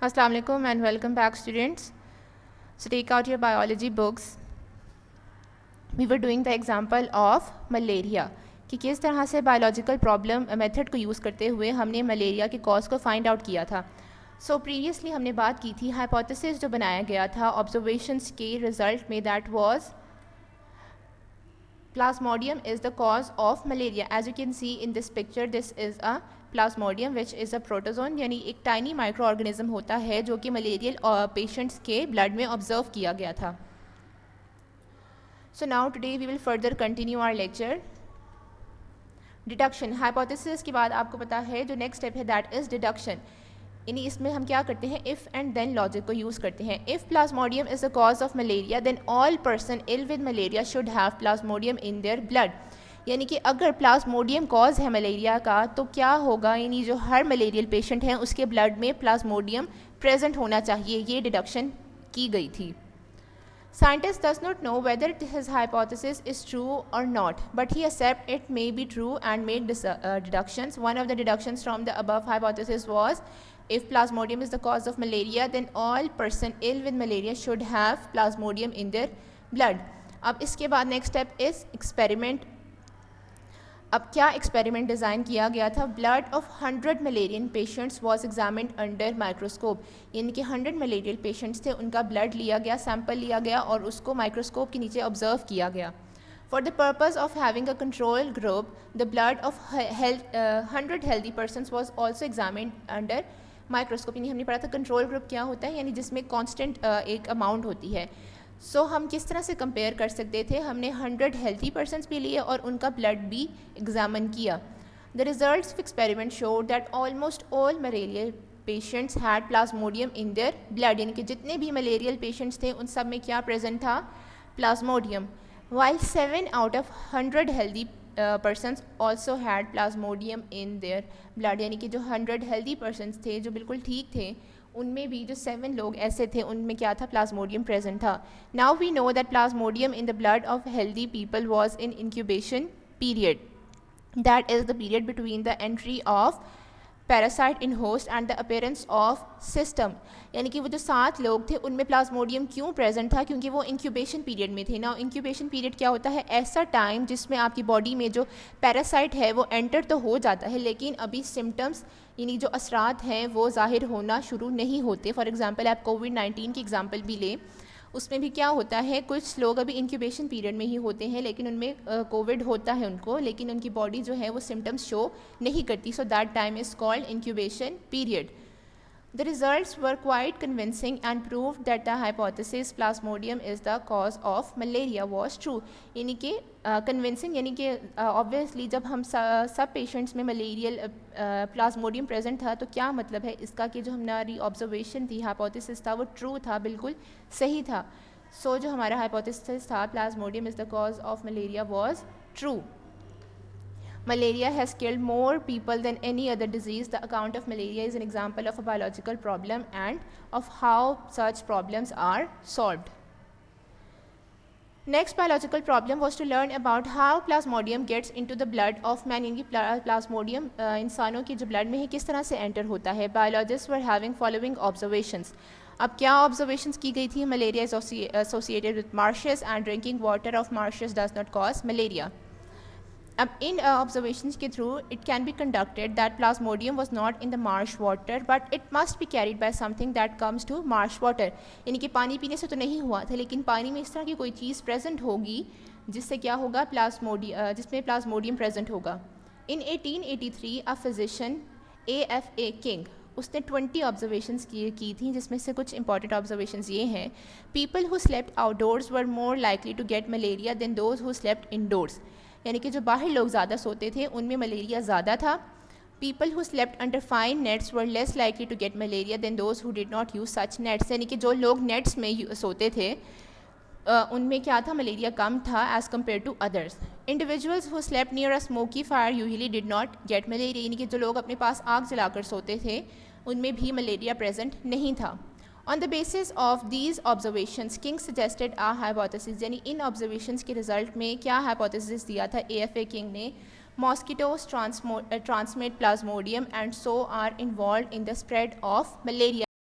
Assalamu alaikum and welcome back, students. So take out your biology books. We were doing the example of malaria कि किस तरह से biological problem method को use करते हुए हमने मलेरिया के कॉज को फाइंड आउट किया था. सो प्रीवियसली हमने बात की थी हाइपोथेसिस जो बनाया गया था ऑब्जर्वेशंस के रिजल्ट में, that was Plasmodium is the cause of malaria. As you can see in this picture, this is a Plasmodium which is a protozoan, यानी एक टाइनी माइक्रो ऑर्गेनिज्म होता है जो कि मलेरियल पेशेंट्स के ब्लड में ऑब्जर्व किया गया था. So now today we will further continue our lecture. Deduction, hypothesis के बाद आपको पता है जो नेक्स्ट स्टेप है दैट इज डिडक्शन. यानी इसमें हम क्या करते हैं, इफ़ एंड देन लॉजिक को यूज़ करते हैं. If plasmodium is the cause of malaria then all person ill with malaria should have plasmodium in their blood. यानी कि अगर प्लाज्मोडियम कॉज है मलेरिया का तो क्या होगा, यानी जो हर मलेरियल पेशेंट हैं उसके ब्लड में प्लाज्मोडियम प्रेजेंट होना चाहिए. ये डिडक्शन की गई थी. Scientist does not know whether his hypothesis is true or not, but he accepts it may be true and made deductions. One of the deductions from the above hypothesis was, if Plasmodium is the cause of malaria, then all person ill with malaria should have Plasmodium in their blood. अब इसके बाद next step is experiment. अब क्या experiment design किया गया था. Blood of 100 Mullerian patients was examined under microscope. यानी कि 100 मलेरियल पेशेंट्स थे, उनका ब्लड लिया गया, सैंपल लिया गया और उसको माइक्रोस्कोप के नीचे ऑब्जर्व किया गया. For the purpose of having a control group the blood of 100 healthy persons was also examined under microscope. यानी हमने पढ़ा था कंट्रोल ग्रुप क्या होता है, यानी जिसमें कॉन्स्टेंट एक अमाउंट होती है. सो हम किस तरह से कंपेयर कर सकते थे, हमने 100 हेल्थी पर्सनस भी लिए और उनका ब्लड भी एग्जामिन किया. The results of experiment show that almost all malarial patients had Plasmodium in their blood. यानी कि जितने भी मलेरियल पेशेंट्स थे उन सब में क्या प्रेजेंट था, Plasmodium. While 7 out of 100 healthy persons also had Plasmodium in their blood. यानी कि जो 100 हेल्दी पर्सनस थे जो बिल्कुल ठीक थे, उनमें भी जो 7 लोग ऐसे थे उनमें क्या था, प्लाज्मोडियम प्रेजेंट था. Now we know that plasmodium in the blood of healthy people was in incubation period. That is the period between the entry of parasite in host and the appearance of system. यानी कि वो जो 7 लोग थे उनमें Plasmodium क्यों present था, क्योंकि वो इंक्यूबेशन पीरियड में थे ना. इंक्यूबेशन पीरियड क्या होता है, ऐसा टाइम जिसमें आपकी बॉडी में जो पैरासाइट है वो एंटर तो हो जाता है लेकिन अभी सिम्टम्स यानी जो असरात हैं वो ज़ाहिर होना शुरू नहीं होते. फॉर एग्ज़ाम्पल आप कोविड-19 की एग्ज़ाम्पल भी लें, उसमें भी क्या होता है, कुछ लोग अभी इंक्यूबेशन पीरियड में ही होते हैं लेकिन उनमें कोविड होता है उनको, लेकिन उनकी बॉडी जो है वो सिम्टम्स शो नहीं करती. So that time is called incubation period. The results were quite convincing and proved that the hypothesis Plasmodium is the cause of malaria was true. यानी कि कन्विंसिंग, यानी कि ऑब्वियसली जब हम सब पेशेंट्स में मलेरियल प्लाज्मोडियम प्रेजेंट था तो क्या मतलब है इसका कि जो हमारी ऑब्जर्वेशन थी, हाइपोथेसिस था, वो ट्रू था, बिल्कुल सही था. सो जो हमारा हाइपोथेसिस था Plasmodium is the cause of malaria was true. Malaria has killed more people than any other disease. The account of malaria is an example of a biological problem and of how such problems are solved. Next biological problem was to learn about how plasmodium gets into the blood of man. यानी plasmodium इंसानों की जो blood में है किस तरह से enter होता है. Biologists were having following observations. अब क्या observations की गई थी, malaria is associated with marshes and drinking water of marshes does not cause malaria. अब इन ऑब्जर्वेशंस के through it can be conducted that plasmodium was not in the marsh water but it must be carried by something that comes to marsh water. यानी कि पानी पीने से तो नहीं हुआ था लेकिन पानी में इस तरह की कोई चीज़ प्रेजेंट होगी जिससे क्या होगा, जिसमें प्लाज्मोडियम प्रेजेंट होगा. इन 1883 अ फिजिशियन AFA किंग, उसने 20 ऑब्जर्वेशंस की थी जिसमें से कुछ इंपॉर्टेंट ऑब्जर्वेशंस ये हैं. People who slept outdoors were more likely to get malaria than those who slept indoors. यानी कि जो बाहर लोग ज़्यादा सोते थे उनमें मलेरिया ज़्यादा था. People who slept under fine nets were less likely to get malaria than those who did not use such nets. यानी कि जो लोग नेट्स में सोते थे उनमें क्या था, मलेरिया कम था as compare to others. Individuals who slept near a smoky fire usually did not get malaria. यानी कि जो लोग अपने पास आग जलाकर सोते थे उनमें भी मलेरिया प्रेजेंट नहीं था. On the basis of these observations, King suggested a hypothesis. यानी इन observations के result में क्या hypothesis दिया था AFA King ने, mosquitoes transmit plasmodium and so are involved in the spread of malaria.